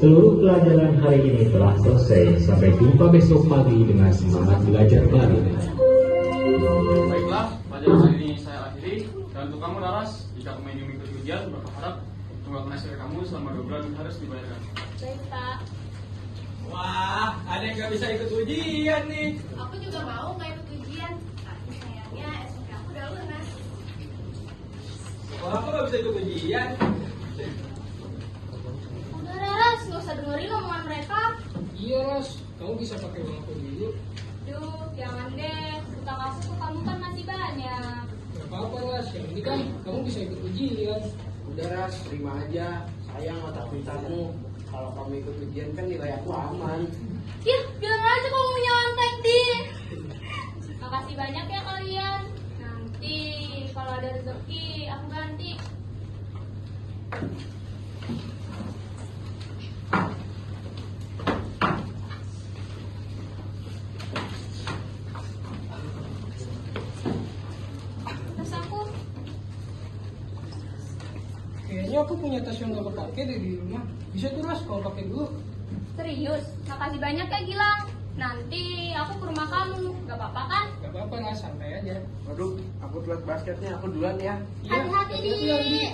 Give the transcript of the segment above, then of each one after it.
Seluruh pelajaran hari ini telah selesai. Sampai jumpa besok pagi dengan semangat belajar baru. Baiklah, pelajaran hari ini saya akhiri. Dan untuk kamu Laras, jika kamu ingin mengikuti ujian, berharap tunggakan hasil kamu selama 2 bulan harus dibayarkan. Baik, Pak. Wah, ada yang gak bisa ikut ujian nih. Aku juga mau nggak ikut ujian. Tapi sayangnya SPP aku udah lunas. Wah, aku gak bisa ikut ujian. Udah, Laras, nggak usah dengerin omongan mereka. Iya, Ros. Kamu bisa pakai uang aku dulu. Duh, jangan deh. Utang aku ke kamu kan masih banyak. Gak apa-apa, Ras. Yang ini kan kamu bisa ikut ujian. Udah Ras, terima aja. Sayang mata pintamu. Kalau kamu ikut ujian kan nilai aku aman. Ya, bilang aja kamu mau nyontek, Din. Makasih banyak ya kalian. Nanti kalau ada rezeki, aku ganti. Terus aku, Kayaknya aku punya tas yang gak kepake deh di rumah. Bisa tuh, Ras, kalau pakai dulu. serius. Makasih banyak ya, Gilang. Nanti aku ke rumah kamu. Gak apa-apa kan? Gak apa-apa, Ras. Santai aja. Waduh, aku telat basketnya. Aku duluan ya. Iya, Hati-hati, hati-hati, Andi. Di.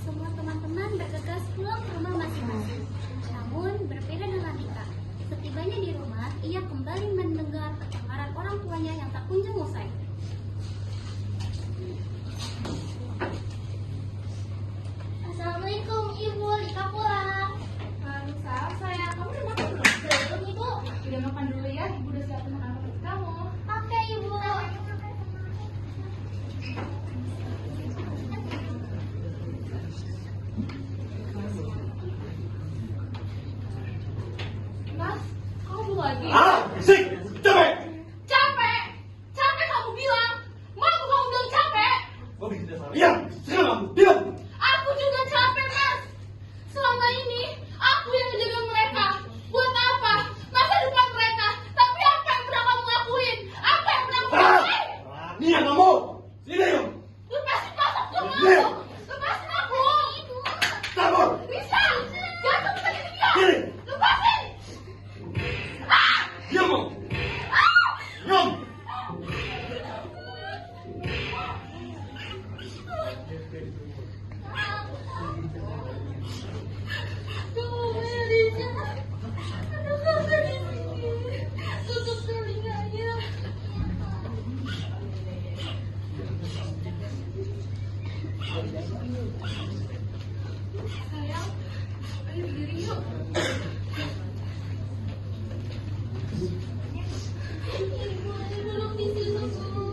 Semua teman-teman bergegas pulang ke rumah masing-masing. Namun berbeda dengan Rika. Setibanya di rumah, ia kembali mendengar pertengkaran orang tuanya yang tak kunjung usai. Assalamualaikum Ibu, Rika pulang. Waalaikumsalam, sayang. Kamu udah makan belum? Belum, Ibu. Udah makan dulu ya. Ibu udah siapin makanan untuk kamu. Oke Ibu. Mas, kamu lagi? Sik, capek! Capek? Capek kamu bilang? Mau kamu bilang capek? Iya, sekarang diam! Aku juga capek, Mas. Selama ini, aku yang menjaga mereka. Buat apa? Masa depan mereka. Tapi apa yang pernah kamu lakuin? Apa yang pernah kamu lakuin? Ini yang kamu! Sini yuk! Lepasin masa dong Iya. aku. Lepasin aku. Kabur! Bisa. Jangan sampai sakit dia. Kiri! Lepasin. Diam kamu! Diam! Kamu Melisa. Aduh, kakak di sini. Tutup telinganya. Sayang, ayo berdiri yuk. Ibu, duduk di situ, Bu.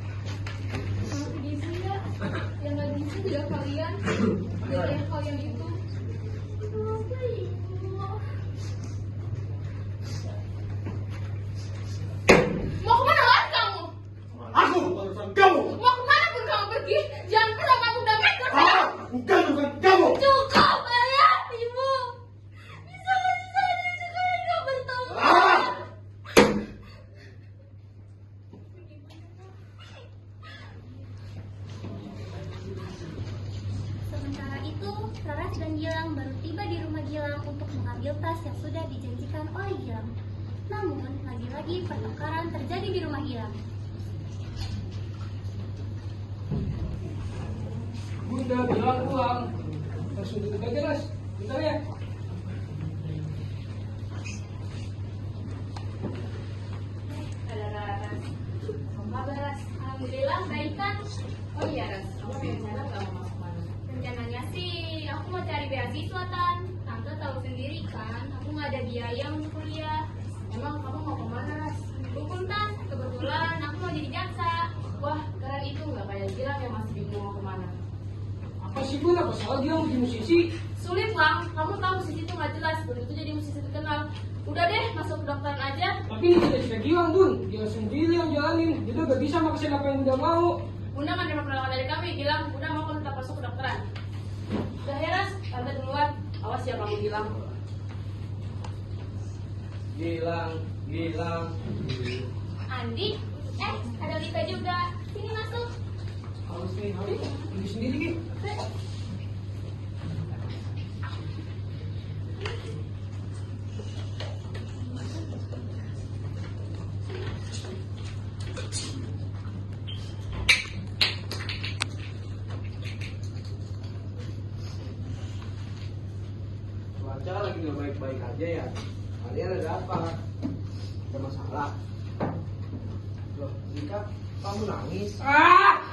Kalau diisi ya, yang nggak diisi juga kalian. Jadi kalian itu. Kenapa, Ibu? Mau kemana lagi kamu? Aku urusan kamu! Mau kemana pun kamu pergi, jangan pernah kamu damai saya. Bukan urusan kamu! Cukup, ayah, ibu. Bisa kasih saya sekali nggak bertemu. Sementara itu, Laras dan Gilang baru tiba di rumah Gilang untuk mengambil tas yang sudah dijanjikan oleh Gilang. Namun, lagi-lagi pertengkaran terjadi di rumah Gilang. Bunda bilang pulang. Langsung duduk aja, Ras. Bentar ya. Ada Ras. Kabar Ras. Alhamdulillah baik kan? Oh iya Ras, kamu rencana nggak mau masuk mana? Rencananya sih aku mau cari beasiswa Tan. Tante tahu sendiri kan, aku nggak ada biaya untuk kuliah. Emang kamu mau kemana Ras? Hukum Tan, kebetulan aku mau jadi jaksa. Wah keren itu, nggak kayak Gilang yang masih bingung mau kemana. Apa sih, Bun? Apa salah dia mau jadi musisi? Sulit lang, kamu tahu musisi itu nggak jelas, begitu jadi musisi terkenal. Udah deh, masuk kedokteran aja. Tapi ini tidak bisa Gilang, Bun. Dia sendiri yang jalanin. Dia tuh gak bisa maksain apa yang Bunda mau. Bunda kan terima penolakan dari kami, bilang Bunda mau kamu tetap masuk kedokteran. Udah ya Ras, tante duluan. Awas ya kamu bilang. Gilang. Andi, ada Lika juga. Sini masuk. Harus nih, Hari. Ini sendiri, Ki. Cuaca lagi nggak baik-baik aja ya. Kalian ada apa? Ada masalah? Loh, Lika, kamu nangis?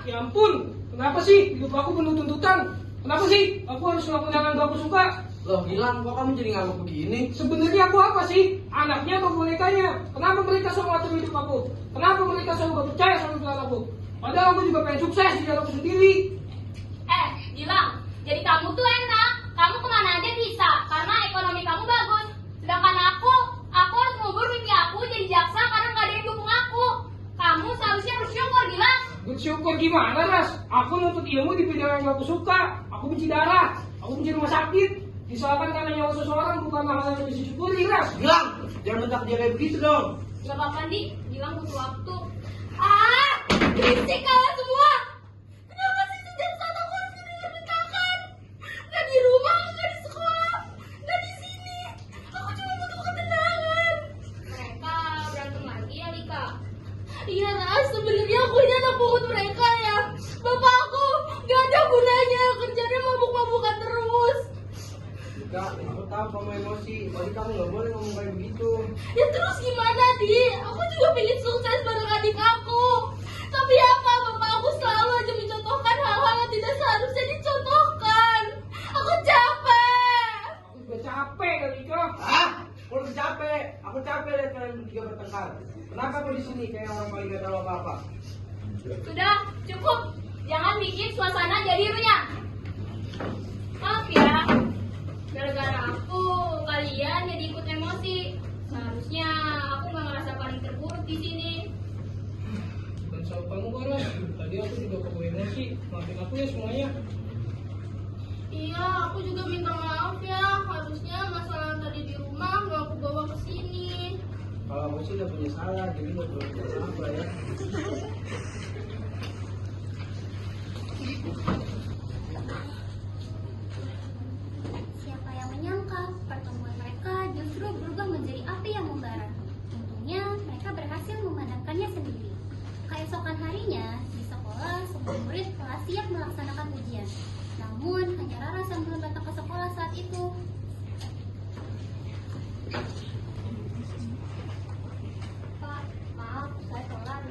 Ya ampun. Kenapa sih? Hidup aku penuh tuntutan. Kenapa sih? Aku harus melakukan yang gak aku suka. Loh, Gilang, kok kamu jadi ngambek begini? Sebenarnya aku apa sih? Anaknya atau bonekanya? Kenapa mereka selalu ngatur hidup aku? Kenapa mereka selalu gak percaya sama plan aku? Padahal aku juga pengen sukses di jalan aku sendiri. Gilang, jadi kamu tuh enak. Kamu kemana aja bisa, karena ekonomi kamu bagus. Sedangkan aku harus ngubur mimpi aku jadi jaksa karena gak ada yang dukung aku. Kamu seharusnya bersyukur, Gilang. Bersyukur gimana, Ras? Aku nuntut ilmu di bidang yang gak aku suka. Aku benci darah. Aku benci rumah sakit. Disalahkan karena nyawa seseorang bukan hal yang bisa disyukuri, Ras. Gilang, jangan bentak dia kayak begitu dong. Gak apa-apa, Di. Gilang butuh waktu. Berisik kalian semua. Kenapa sih sejak saat aku harus dibentak-bentakan? Gak di rumah, gak di sekolah, gak di sini. Aku cuma butuh ketenangan. Mereka berantem lagi ya, Lika? Iya, Ras. Sebenarnya aku ini anak pungut mereka ya. Bapak aku gak ada gunanya. Kerjanya mabuk-mabukan terus. Lika, aku tahu kamu emosi. Tapi kamu nggak boleh ngomong kayak begitu. Ya terus gimana, Di? Aku juga pengen sukses bareng adik aku. Tapi apa? Bapak aku selalu aja mencontohkan hal-hal yang tidak seharusnya dicontohkan. Aku capek. Aku juga capek, Rika. Aku udah capek. Aku capek lihat kalian bertiga bertengkar. Kenapa aku di sini kayak orang paling gak tahu apa-apa? Sudah, cukup. Jangan bikin suasana jadi runyam. Maaf ya. Gara-gara aku, kalian jadi ikut emosi. Seharusnya aku gak ngerasa paling terburuk di sini. Dan soal kamu, Ras. Tadi aku juga kebawa emosi. Maafin aku ya semuanya. Iya, aku juga minta maaf ya. Harusnya masalah yang tadi di rumah gak aku bawa ke sini. Kalau aku sih udah punya salah, jadi nggak perlu minta maaf lah ya. Siapa yang menyangka pertemuan mereka justru berubah menjadi api yang membara. Untungnya mereka berhasil memadamkannya sendiri. Keesokan harinya, di sekolah semua murid telah siap melaksanakan ujian. Namun hanya Raras yang belum datang ke sekolah saat itu. Pak, maaf, saya telat.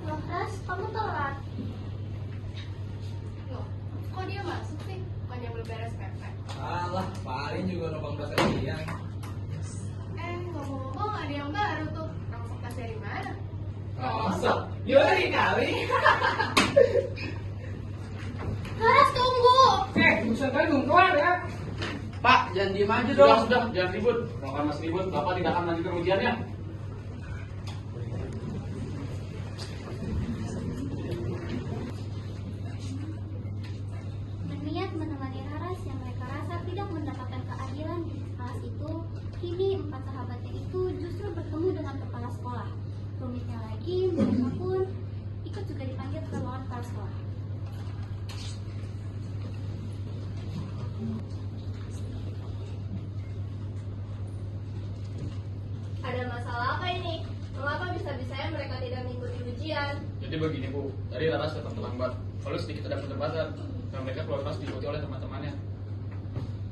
Loh, Ras, kamu telat. Loh, kok dia masuk sih? Bukannya belum beres PP. Alah, paling juga numpang kalian. Ngomong-ngomong ada yang baru tuh. Rangsek tas dari mana? Masa? Yuri kali. Laras, tunggu! Urusan kalian belum kelar ya. Pak, jangan diem aja Sudah, dong. sudah, jangan ribut. Kalau kalian masih ribut, Bapak tidak akan lanjutkan ujiannya. Berniat menemani Raras yang mereka rasa tidak mendapatkan keadilan di kelas itu, kini 4 sahabatnya itu justru bertemu dengan kepala sekolah. Rumitnya lagi, mereka pun ikut juga dipanggil ke ruangan kepala sekolah. Ada masalah apa ini? Mengapa bisa-bisanya mereka tidak mengikuti ujian? Jadi begini Bu, tadi Laras datang terlambat. Lalu sedikit ada perdebatan, dan mereka keluar kelas diikuti oleh teman-temannya.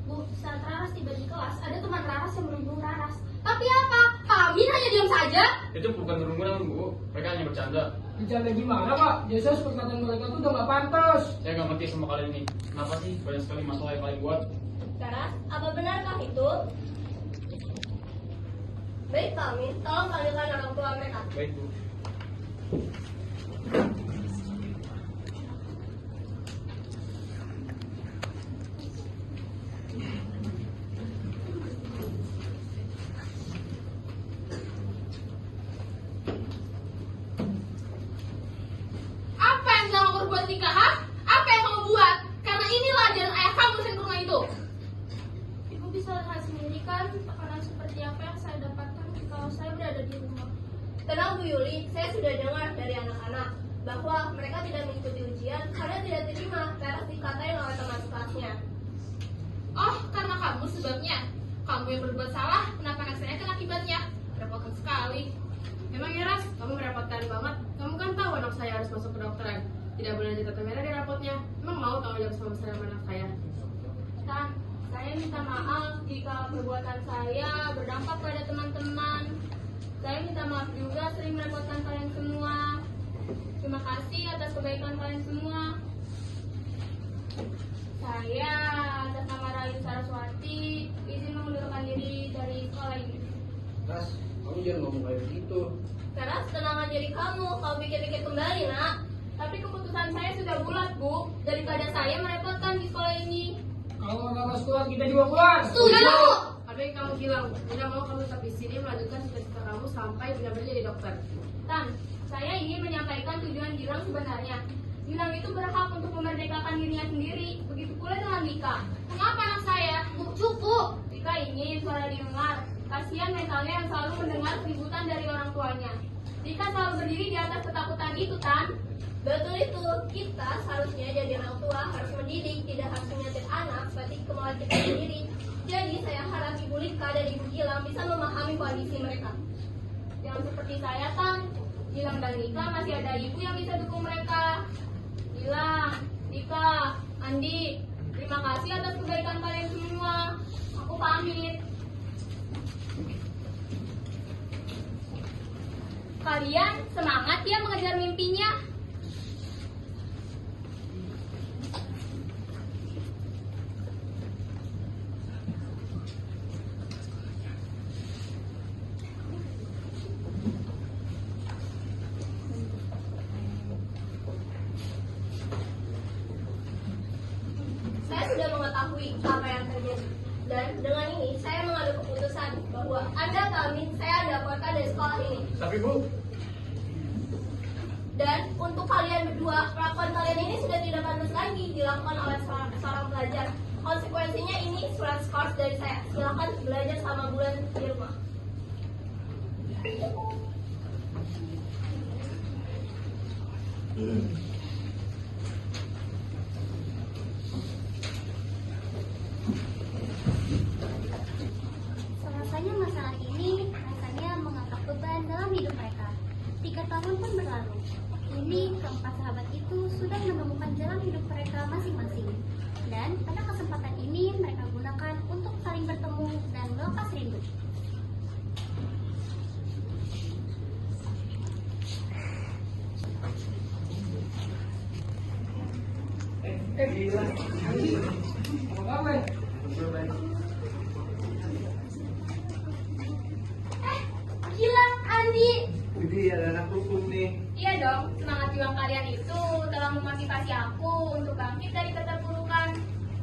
Bu, saat Raras tiba di kelas, ada teman Raras yang merundung Raras. Tapi apa? Kami hanya diam saja? Itu bukan kerumunan Bu, mereka hanya bercanda. Bercanda gimana, Pak? Jelas perkataan mereka tuh udah gak pantas. Saya nggak ngerti sama kalian ini. Kenapa sih banyak sekali masalah yang kalian buat? Raras, apa benarkah itu? Baik, Pak Amin. Tolong panggilkan orang tua mereka. Baik Bu. Apa yang telah kamu buat nikah? Apa yang kamu buat? Karena inilah jalan ayah kamu ke rumah itu. bisa lihat sendiri kan tekanan seperti apa yang saya dapatkan kalau saya berada di rumah. Tenang Bu Yuli, saya sudah dengar dari anak-anak bahwa mereka tidak mengikuti ujian karena tidak terima karena dikatain oleh teman sekelasnya. Oh, karena kamu sebabnya. Kamu yang berbuat salah, kenapa anak saya kena akibatnya? Repotkan sekali. Memang ya Ras, kamu merepotkan banget. Kamu kan tahu anak saya harus masuk kedokteran. Tidak boleh ada catatan merah di rapotnya. Emang mau kamu jawab sama anak saya? Tan, saya minta maaf jika perbuatan saya berdampak pada teman-teman. Saya minta maaf juga sering merepotkan kalian semua. Terima kasih atas kebaikan kalian semua. Saya atas nama Rayu Saraswati izin mengundurkan diri dari sekolah ini. Ras, kamu jangan ngomong kayak begitu. Karena ketenangan diri kamu pikir-pikir kembali nak. Tapi keputusan saya sudah bulat, Bu. Daripada saya merepotkan di sekolah ini. Kalau Laras keluar, kita juga keluar. Setuju! Apa yang kamu bilang? Tidak mau kamu tetap di sini melanjutkan cita-cita kamu sampai benar-benar jadi dokter. Tan, saya ingin menyampaikan tujuan Gilang sebenarnya. Gilang itu berhak untuk memerdekakan dirinya sendiri. Begitu pula dengan Dika. Kenapa anak saya? Bu, cukup! Dika ingin suara didengar. Kasihan mentalnya yang selalu mendengar keributan dari orang tuanya. Dika selalu berdiri di atas ketakutan itu, Tan. Betul itu, kita seharusnya jadi orang tua harus mendidik, tidak harus menyetir anak seperti kemauan kita sendiri. Jadi saya harap Ibu Lika dan Ibu Gilang bisa memahami kondisi mereka. Yang seperti saya, Tan. Gilang dan Dika masih ada ibu yang bisa dukung mereka. Gilang, Dika, Andi, terima kasih atas kebaikan kalian semua. Aku pamit. Kalian semangat ya mengejar mimpinya. Saya sudah mengetahui apa yang terjadi. Dan dengan ini saya mengambil keputusan bahwa Anda kami saya laporkan dari sekolah ini. Tapi Bu, Dan untuk kalian berdua, perlakuan kalian ini sudah tidak pantas lagi dilakukan oleh seorang pelajar. Konsekuensinya ini surat skors dari saya. Silakan belajar selama bulan di rumah. Selesainya masalah ini rasanya mengangkat beban dalam hidup mereka. 3 tahun pun berlalu. Kini keempat sahabat itu sudah menemukan jalan hidup mereka masing-masing. Dan pada kesempatan ini mereka gunakan untuk saling bertemu dan melepas rindu. Gila. Apa kabar? Gilang, Andi. Jadi ada anak hukum nih. Iya dong, semangat juang kalian itu telah memotivasi aku untuk bangkit dari keterpurukan.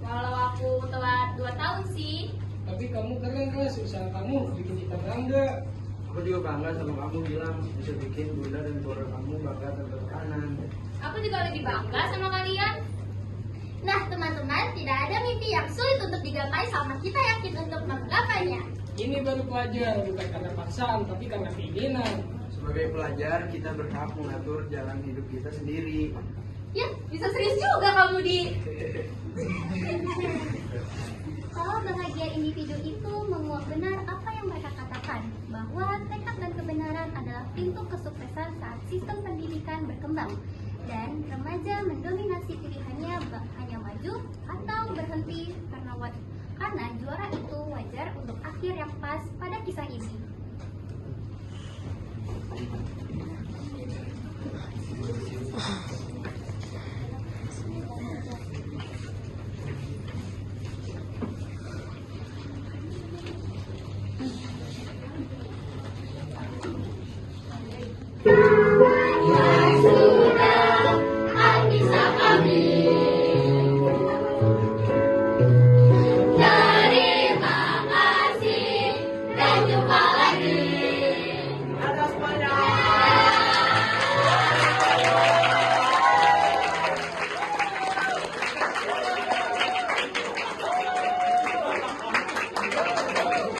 Walau aku telat 2 tahun sih. Tapi kamu keren Ras, usaha kamu bikin kita bangga. Aku juga bangga sama kamu bilang bisa bikin bunda dan keluarga kamu bangga tanpa tekanan. Aku juga lebih bangga sama kalian. Nah teman-teman, tidak ada mimpi yang sulit untuk digapai selama kita yakin untuk menggapainya. Ini baru pelajar, bukan karena paksaan, tapi karena keinginan. Sebagai pelajar, kita berhak mengatur jalan hidup kita sendiri. Ya, bisa serius juga kamu di. Kalau bahagia individu itu menguak benar apa yang mereka katakan, bahwa tekad dan kebenaran adalah pintu kesuksesan saat sistem pendidikan berkembang, dan remaja mendominasi pilihannya hanya maju atau berhenti karena juara itu wajar untuk akhir yang pas pada kisah ini.